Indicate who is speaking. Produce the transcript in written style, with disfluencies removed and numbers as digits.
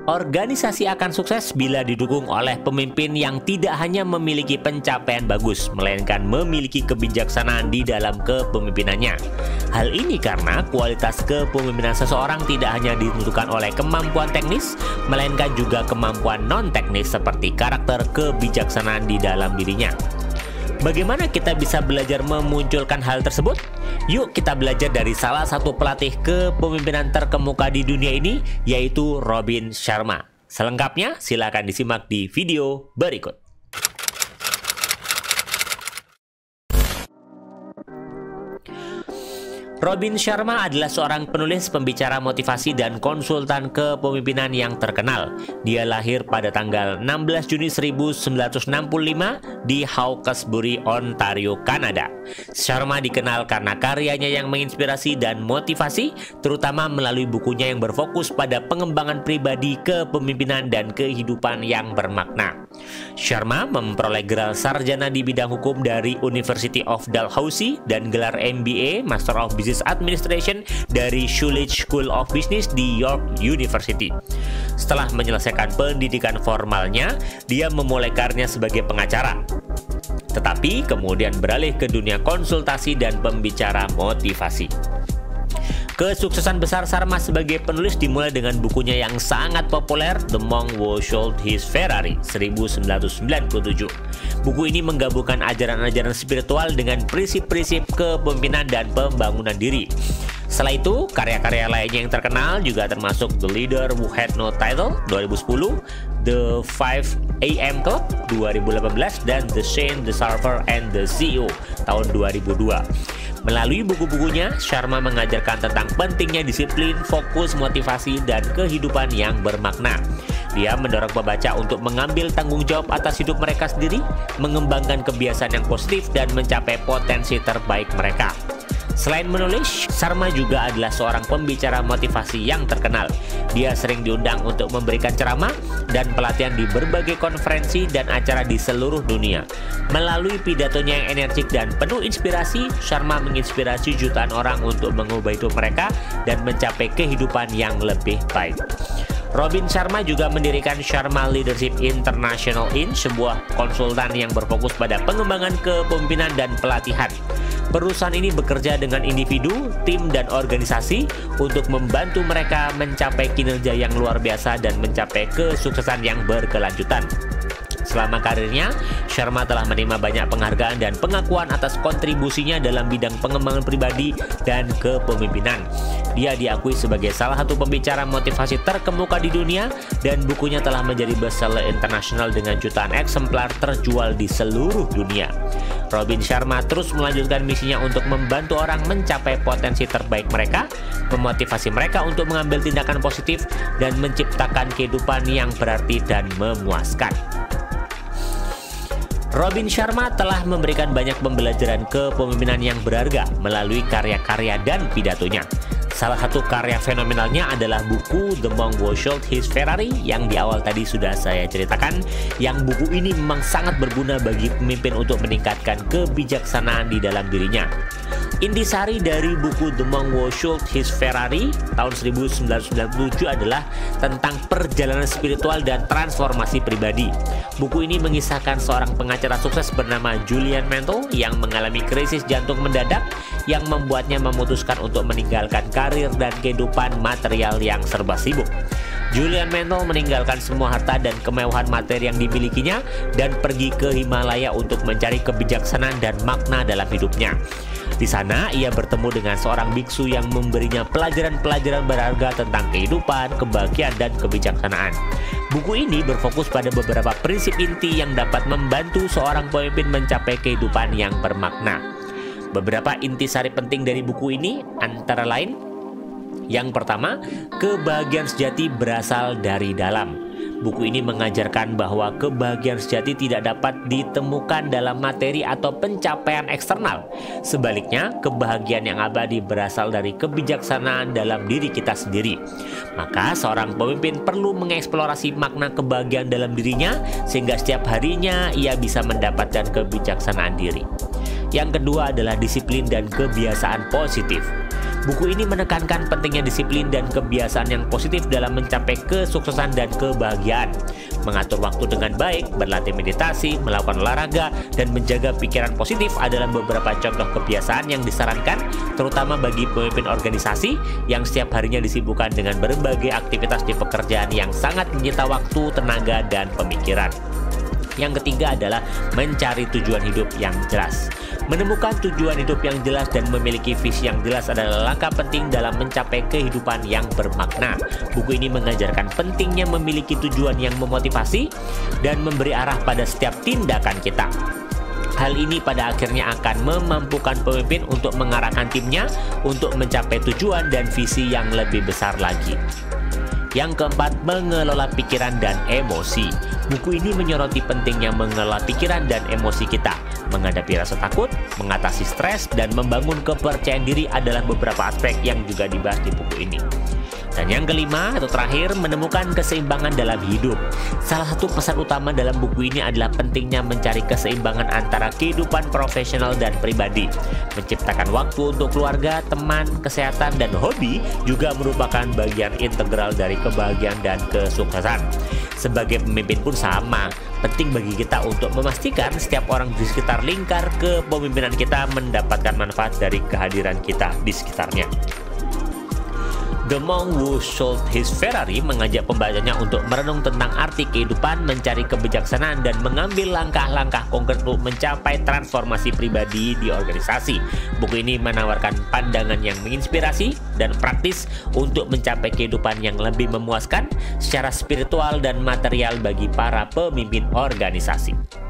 Speaker 1: Organisasi akan sukses bila didukung oleh pemimpin yang tidak hanya memiliki pencapaian bagus, melainkan memiliki kebijaksanaan di dalam kepemimpinannya. Hal ini karena kualitas kepemimpinan seseorang tidak hanya ditentukan oleh kemampuan teknis, melainkan juga kemampuan non-teknis seperti karakter kebijaksanaan di dalam dirinya. Bagaimana kita bisa belajar memunculkan hal tersebut? Yuk kita belajar dari salah satu pelatih kepemimpinan terkemuka di dunia ini, yaitu Robin Sharma. Selengkapnya silakan disimak di video berikut. Robin Sharma adalah seorang penulis, pembicara motivasi, dan konsultan kepemimpinan yang terkenal. Dia lahir pada tanggal 16 Juni 1965 di Hawkesbury, Ontario, Kanada. Sharma dikenal karena karyanya yang menginspirasi dan motivasi, terutama melalui bukunya yang berfokus pada pengembangan pribadi, kepemimpinan, dan kehidupan yang bermakna. Sharma memperoleh gelar sarjana di bidang hukum dari University of Dalhousie dan gelar MBA Master of Business Administration dari Shoreditch School of Business di York University. Setelah menyelesaikan pendidikan formalnya, dia memulai karirnya sebagai pengacara, tetapi kemudian beralih ke dunia konsultasi dan pembicara motivasi. Kesuksesan besar Sharma sebagai penulis dimulai dengan bukunya yang sangat populer, The Monk Who Sold His Ferrari, 1997. Buku ini menggabungkan ajaran-ajaran spiritual dengan prinsip-prinsip kepemimpinan dan pembangunan diri. Setelah itu, karya-karya lainnya yang terkenal juga termasuk The Leader Who Had No Title, 2010, The 5 AM Club, 2018, dan The Saint, The Surfer, and The CEO, tahun 2002. Melalui buku-bukunya, Sharma mengajarkan tentang pentingnya disiplin, fokus, motivasi, dan kehidupan yang bermakna. Dia mendorong pembaca untuk mengambil tanggung jawab atas hidup mereka sendiri, mengembangkan kebiasaan yang positif, dan mencapai potensi terbaik mereka. Selain menulis, Sharma juga adalah seorang pembicara motivasi yang terkenal. Dia sering diundang untuk memberikan ceramah dan pelatihan di berbagai konferensi dan acara di seluruh dunia. Melalui pidatonya yang energik dan penuh inspirasi, Sharma menginspirasi jutaan orang untuk mengubah hidup mereka dan mencapai kehidupan yang lebih baik. Robin Sharma juga mendirikan Sharma Leadership International Inc., sebuah konsultan yang berfokus pada pengembangan kepemimpinan dan pelatihan. Perusahaan ini bekerja dengan individu, tim, dan organisasi untuk membantu mereka mencapai kinerja yang luar biasa dan mencapai kesuksesan yang berkelanjutan. Selama karirnya, Sharma telah menerima banyak penghargaan dan pengakuan atas kontribusinya dalam bidang pengembangan pribadi dan kepemimpinan. Dia diakui sebagai salah satu pembicara motivasi terkemuka di dunia dan bukunya telah menjadi bestseller internasional dengan jutaan eksemplar terjual di seluruh dunia. Robin Sharma terus melanjutkan misinya untuk membantu orang mencapai potensi terbaik mereka, memotivasi mereka untuk mengambil tindakan positif, dan menciptakan kehidupan yang berarti dan memuaskan. Robin Sharma telah memberikan banyak pembelajaran kepemimpinan yang berharga melalui karya-karya dan pidatonya. Salah satu karya fenomenalnya adalah buku The Monk Who Sold His Ferrari yang di awal tadi sudah saya ceritakan, yang buku ini memang sangat berguna bagi pemimpin untuk meningkatkan kebijaksanaan di dalam dirinya. Intisari dari buku The Monk Who Sold His Ferrari tahun 1997 adalah tentang perjalanan spiritual dan transformasi pribadi. Buku ini mengisahkan seorang pengacara sukses bernama Julian Mantle yang mengalami krisis jantung mendadak yang membuatnya memutuskan untuk meninggalkan karir dan kehidupan material yang serba sibuk. Julian Mantle meninggalkan semua harta dan kemewahan materi yang dimilikinya dan pergi ke Himalaya untuk mencari kebijaksanaan dan makna dalam hidupnya. Di sana, ia bertemu dengan seorang biksu yang memberinya pelajaran-pelajaran berharga tentang kehidupan, kebahagiaan, dan kebijaksanaan. Buku ini berfokus pada beberapa prinsip inti yang dapat membantu seorang pemimpin mencapai kehidupan yang bermakna. Beberapa intisari penting dari buku ini antara lain: yang pertama, kebahagiaan sejati berasal dari dalam. Buku ini mengajarkan bahwa kebahagiaan sejati tidak dapat ditemukan dalam materi atau pencapaian eksternal. Sebaliknya, kebahagiaan yang abadi berasal dari kebijaksanaan dalam diri kita sendiri. Maka, seorang pemimpin perlu mengeksplorasi makna kebahagiaan dalam dirinya, sehingga setiap harinya ia bisa mendapatkan kebijaksanaan diri. Yang kedua adalah disiplin dan kebiasaan positif. Buku ini menekankan pentingnya disiplin dan kebiasaan yang positif dalam mencapai kesuksesan dan kebahagiaan. Mengatur waktu dengan baik, berlatih meditasi, melakukan olahraga, dan menjaga pikiran positif adalah beberapa contoh kebiasaan yang disarankan terutama bagi pemimpin organisasi yang setiap harinya disibukkan dengan berbagai aktivitas di pekerjaan yang sangat menyita waktu, tenaga, dan pemikiran. Yang ketiga adalah mencari tujuan hidup yang jelas. Menemukan tujuan hidup yang jelas dan memiliki visi yang jelas adalah langkah penting dalam mencapai kehidupan yang bermakna. Buku ini mengajarkan pentingnya memiliki tujuan yang memotivasi dan memberi arah pada setiap tindakan kita. Hal ini pada akhirnya akan memampukan pemimpin untuk mengarahkan timnya untuk mencapai tujuan dan visi yang lebih besar lagi. Yang keempat, mengelola pikiran dan emosi. Buku ini menyoroti pentingnya mengelola pikiran dan emosi kita. Menghadapi rasa takut, mengatasi stres, dan membangun kepercayaan diri adalah beberapa aspek yang juga dibahas di buku ini. Dan yang kelima atau terakhir, menemukan keseimbangan dalam hidup. Salah satu pesan utama dalam buku ini adalah pentingnya mencari keseimbangan antara kehidupan profesional dan pribadi. Menciptakan waktu untuk keluarga, teman, kesehatan, dan hobi juga merupakan bagian integral dari kebahagiaan dan kesuksesan. Sebagai pemimpin pun sama, penting bagi kita untuk memastikan setiap orang di sekitar lingkar kepemimpinan kita mendapatkan manfaat dari kehadiran kita di sekitarnya. The Monk Who Sold His Ferrari mengajak pembacanya untuk merenung tentang arti kehidupan, mencari kebijaksanaan, dan mengambil langkah-langkah konkret untuk mencapai transformasi pribadi di organisasi. Buku ini menawarkan pandangan yang menginspirasi dan praktis untuk mencapai kehidupan yang lebih memuaskan secara spiritual dan material bagi para pemimpin organisasi.